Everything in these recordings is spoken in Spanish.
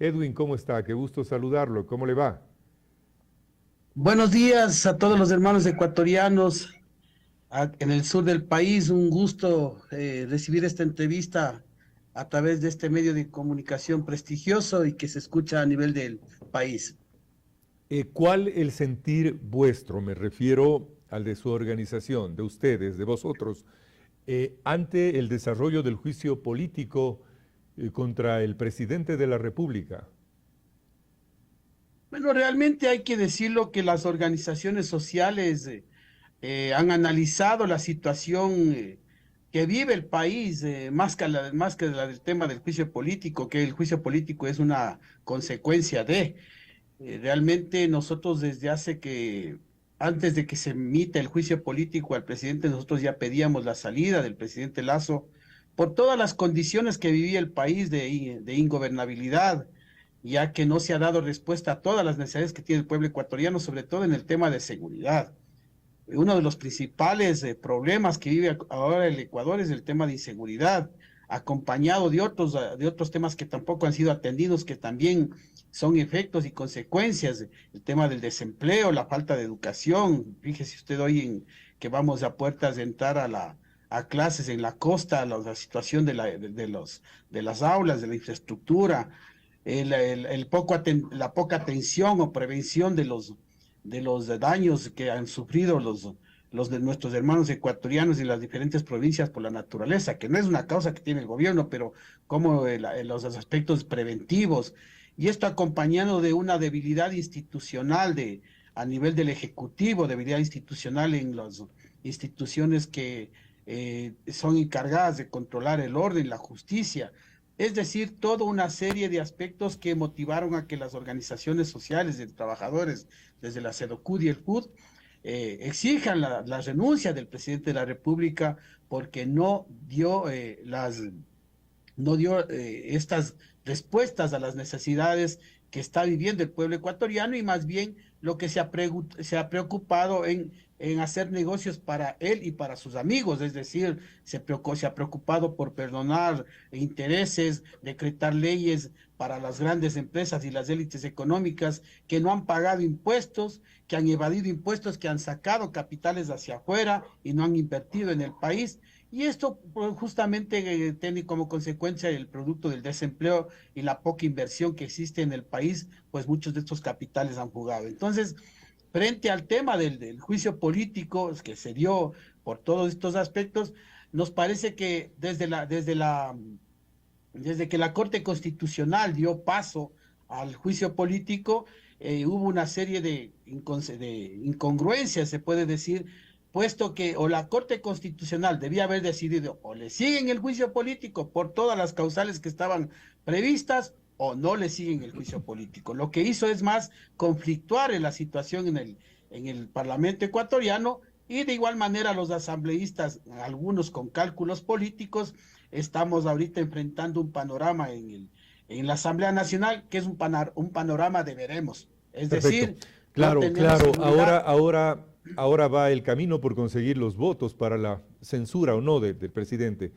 Edwin, ¿cómo está? Qué gusto saludarlo. ¿Cómo le va? Buenos días a todos los hermanos ecuatorianos en el sur del país. Un gusto recibir esta entrevista a través de este medio de comunicación prestigioso y que se escucha a nivel del país. ¿Cuál el sentir vuestro? Me refiero al de su organización, de ustedes, de vosotros, ante el desarrollo del juicio político contra el presidente de la República. Bueno, realmente hay que decirlo que las organizaciones sociales han analizado la situación que vive el país, más que la del tema del juicio político, que el juicio político es una consecuencia de. Realmente nosotros desde antes de que se emita el juicio político al presidente, nosotros ya pedíamos la salida del presidente Lazo por todas las condiciones que vivía el país de ingobernabilidad, ya que no se ha dado respuesta a todas las necesidades que tiene el pueblo ecuatoriano, sobre todo en el tema de seguridad. Uno de los principales problemas que vive ahora el Ecuador es el tema de inseguridad, acompañado de otros temas que tampoco han sido atendidos, que también son efectos y consecuencias, el tema del desempleo, la falta de educación. Fíjese usted hoy que vamos a puertas de entrar a clases en la costa, la situación de las aulas, de la infraestructura, la poca atención o prevención de los daños que han sufrido los de nuestros hermanos ecuatorianos y las diferentes provincias por la naturaleza, que no es una causa que tiene el gobierno, pero como los aspectos preventivos, y esto acompañado de una debilidad institucional a nivel del Ejecutivo, debilidad institucional en las instituciones que son encargadas de controlar el orden, la justicia. Es decir, toda una serie de aspectos que motivaron a que las organizaciones sociales de trabajadores, desde la SEDOCUD y el FUD, exijan la renuncia del presidente de la República porque no dio estas respuestas a las necesidades que está viviendo el pueblo ecuatoriano, y más bien lo que se ha preocupado en hacer negocios para él y para sus amigos. Es decir, se ha preocupado por perdonar intereses, decretar leyes para las grandes empresas y las élites económicas que no han pagado impuestos, que han evadido impuestos, que han sacado capitales hacia afuera y no han invertido en el país. Y esto pues, justamente tiene como consecuencia el producto del desempleo y la poca inversión que existe en el país, pues muchos de estos capitales han fugado. Entonces, frente al tema del juicio político que se dio por todos estos aspectos, nos parece que desde que la Corte Constitucional dio paso al juicio político, hubo una serie de incongruencias, se puede decir, puesto que o la Corte Constitucional debía haber decidido o le siguen el juicio político por todas las causales que estaban previstas o no le siguen el juicio político. Lo que hizo es más conflictuar en la situación en el Parlamento ecuatoriano, y de igual manera los asambleístas, algunos con cálculos políticos, estamos ahorita enfrentando un panorama en la Asamblea Nacional que es un panorama de veremos. Es Perfecto. decir, no Claro, tenemos claro. seguridad. Ahora va el camino por conseguir los votos para la censura o no del presidente.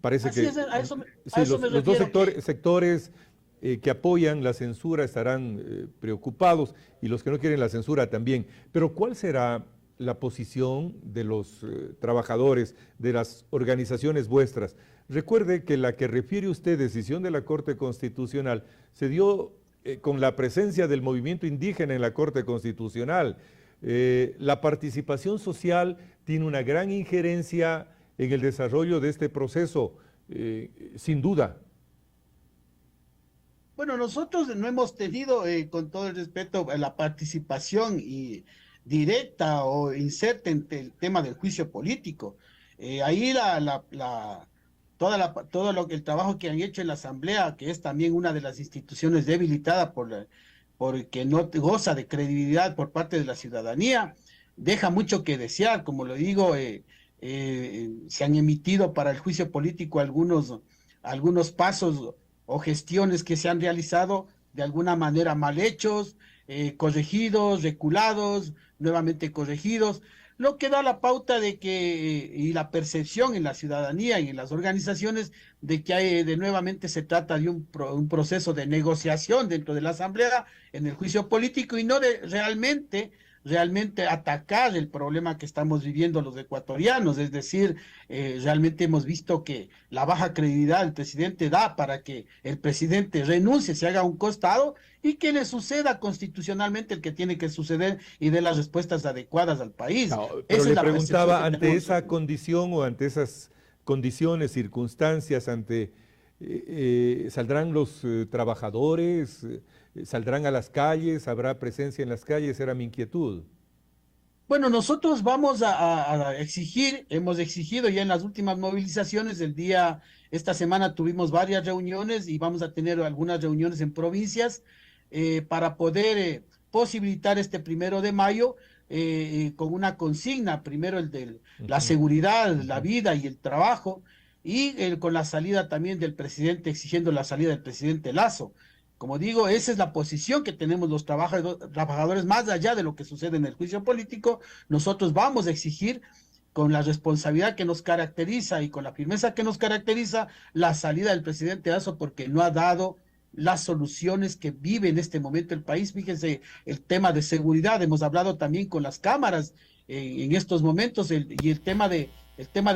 Parece Así que es, a sí, eso me los dos refiero, que sectores que apoyan la censura estarán preocupados, y los que no quieren la censura también. Pero ¿cuál será la posición de los trabajadores, de las organizaciones vuestras? Recuerde que la que refiere usted, decisión de la Corte Constitucional, se dio con la presencia del movimiento indígena en la Corte Constitucional. La participación social tiene una gran injerencia en el desarrollo de este proceso, sin duda. bueno, nosotros no hemos tenido, con todo el respeto, la participación directa o inserta en el tema del juicio político. Ahí el trabajo que han hecho en la Asamblea, que es también una de las instituciones debilitada porque no goza de credibilidad por parte de la ciudadanía, deja mucho que desear. Como lo digo, se han emitido para el juicio político algunos pasos o gestiones que se han realizado de alguna manera mal hechos, corregidos, reculados, nuevamente corregidos. lo que da la pauta de que, y la percepción en la ciudadanía y en las organizaciones, de que nuevamente se trata de un proceso de negociación dentro de la Asamblea en el juicio político y no de realmente atacar el problema que estamos viviendo los ecuatorianos. Es decir, realmente hemos visto que la baja credibilidad del presidente da para que el presidente renuncie, se haga a un costado y que le suceda constitucionalmente el que tiene que suceder y dé las respuestas adecuadas al país. No, pero Esa le es la preguntaba, percepción que ante tenemos. esa condición o ante esas condiciones, circunstancias, ¿saldrán los trabajadores? ¿Saldrán a las calles? ¿Habrá presencia en las calles? Era mi inquietud. Bueno, nosotros vamos a exigir, hemos exigido ya en las últimas movilizaciones, esta semana tuvimos varias reuniones y vamos a tener algunas reuniones en provincias para poder posibilitar este 1 de mayo con una consigna, primero el de la Ujú, seguridad, la ujú. vida y el trabajo, y con la salida también del presidente, exigiendo la salida del presidente Lazo. Como digo, esa es la posición que tenemos los trabajadores, más allá de lo que sucede en el juicio político. Nosotros vamos a exigir, con la responsabilidad que nos caracteriza y con la firmeza que nos caracteriza, la salida del presidente Lazo, porque no ha dado las soluciones que vive en este momento el país. Fíjense, el tema de seguridad, hemos hablado también con las cámaras en estos momentos, y el tema de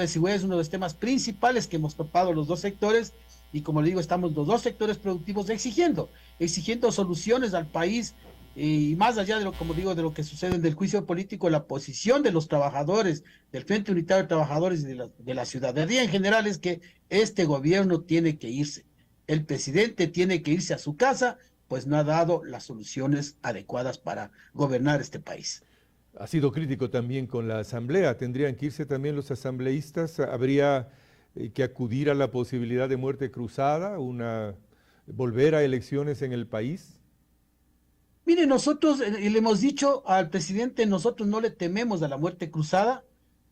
seguridad es uno de los temas principales que hemos topado los dos sectores, y como le digo, estamos los dos sectores productivos exigiendo soluciones al país, y más allá de lo, como digo, de lo que sucede en el juicio político, la posición de los trabajadores, del Frente Unitario de Trabajadores y de la ciudadanía en general es que este gobierno tiene que irse. El presidente tiene que irse a su casa, pues no ha dado las soluciones adecuadas para gobernar este país. Ha sido crítico también con la asamblea. ¿Tendrían que irse también los asambleístas? ¿Habría que acudir a la posibilidad de muerte cruzada, volver a elecciones en el país? Mire, nosotros le hemos dicho al presidente, nosotros no le tememos a la muerte cruzada,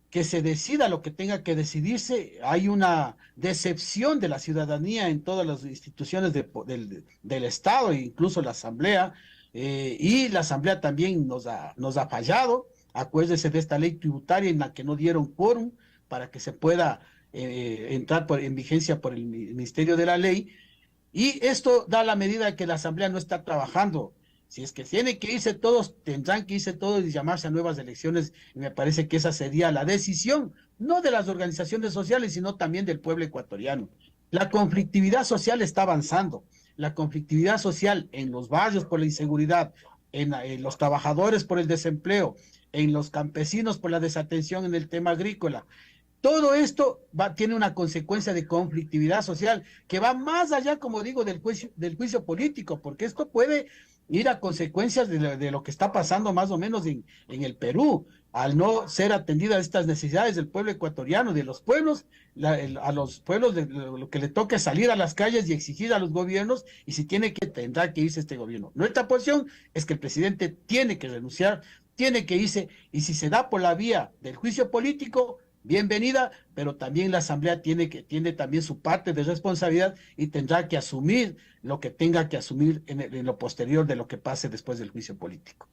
que se decida lo que tenga que decidirse. Hay una decepción de la ciudadanía en todas las instituciones del Estado, incluso la Asamblea, y la Asamblea también nos ha fallado. Acuérdese de esta ley tributaria en la que no dieron quórum para que se pueda entrar en vigencia por el Ministerio de la Ley, y esto da la medida de que la Asamblea no está trabajando. Si es que tienen que irse todos, tendrán que irse todos y llamarse a nuevas elecciones. Y me parece que esa sería la decisión, no de las organizaciones sociales, sino también del pueblo ecuatoriano. La conflictividad social está avanzando. La conflictividad social en los barrios por la inseguridad, en los trabajadores por el desempleo, en los campesinos por la desatención en el tema agrícola. Todo esto tiene una consecuencia de conflictividad social que va más allá, como digo, del juicio político, porque esto puede ir a consecuencias de lo que está pasando más o menos en el Perú, al no ser atendidas estas necesidades del pueblo ecuatoriano, de los pueblos, a los pueblos lo que le toca es salir a las calles y exigir a los gobiernos, y si tiene que, tendrá que irse este gobierno. Nuestra posición es que el presidente tiene que renunciar, tiene que irse, y si se da por la vía del juicio político, bienvenida, pero también la Asamblea tiene también su parte de responsabilidad y tendrá que asumir lo que tenga que asumir en lo posterior de lo que pase después del juicio político.